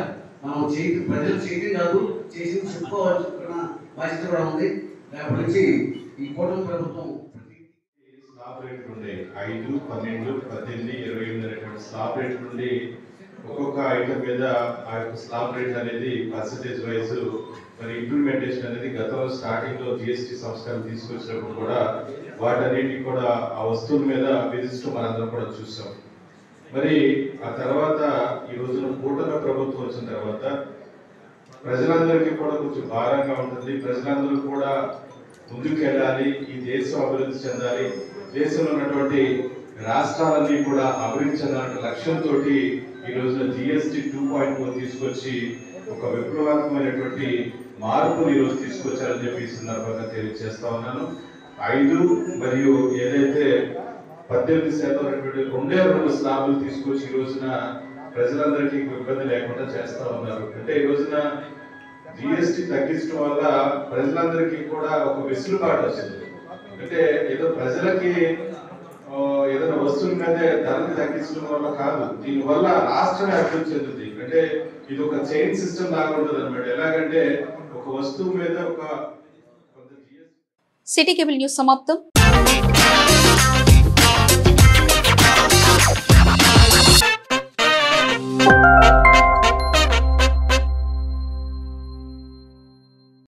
మనం ప్రజలు చేయడం కాదు, చేసి చెప్పుకోవాల్సిన బాధ్యత కూడా ఉంది. రేపటి నుంచి ఈ కూటమి ప్రభుత్వం స్లాబ్ రేట్లు ఉండే 5, 12, 18, 28 అనేటువంటి స్లాబ్ రేట్ నుండి ఒక్కొక్క ఐటమ్ మీద ఆ యొక్క స్లాబ్ రేట్ అనేది పర్సెంటేజ్ వైజ్ మరి ఇంప్లిమెంటేషన్ అనేది గతంలో స్టార్టింగ్ లో జిఎస్టీ సంస్కరణ తీసుకొచ్చినప్పుడు కూడా వాటన్నిటికి కూడా ఆ వస్తువుల మీద విధిస్తూ మనందరం కూడా చూసాం. మరి ఆ తర్వాత ఈ రోజున కూటమి ప్రభుత్వం వచ్చిన తర్వాత ప్రజలందరికీ కూడా కొంచెం భారంగా ఉంటుంది. ప్రజలందరూ కూడా ముందుకు వెళ్ళాలి, ఈ దేశం అభివృద్ధి చెందాలి, దేశంలో ఉన్నటువంటి రాష్ట్రాలన్నీ కూడా అభివృద్ధి చెందాలనే లక్ష్యంతో ఈ రోజున జిఎస్టీ 2.0 తీసుకొచ్చి ఒక విప్లవాత్మకమైనటువంటి మార్పులు ఈ రోజు తీసుకొచ్చారని చెప్పి ఈ సందర్భంగా తెలియజేస్తా ఉన్నాను. 5 మరియు ఏదైతే 18% 2 స్లాబులు తీసుకొచ్చి ఈ రోజున ప్రజలందరికీ ఇబ్బంది లేకుండా చేస్తా ఉన్నారు. అంటే ఈ రోజున జిఎస్టీ తగ్గించడం వల్ల ప్రజలందరికీ కూడా ఒక వెసులుబాటు వస్తుంది. అంటే ఏదో ప్రజలకి ఏదైనా వస్తువుల మీదే ధరలు తగ్గించడం వల్ల కాదు, దీనివల్ల రాష్ట్రమే అభివృద్ధి చెందుతుంది. అంటే ఇది ఒక చైన్ సిస్టమ్ లాగా ఉంటుంది అనమాట. ఎలాగంటే ఒక వస్తువు మీద ఒక సిటీ కేబుల్ న్యూస్ సమాప్తం.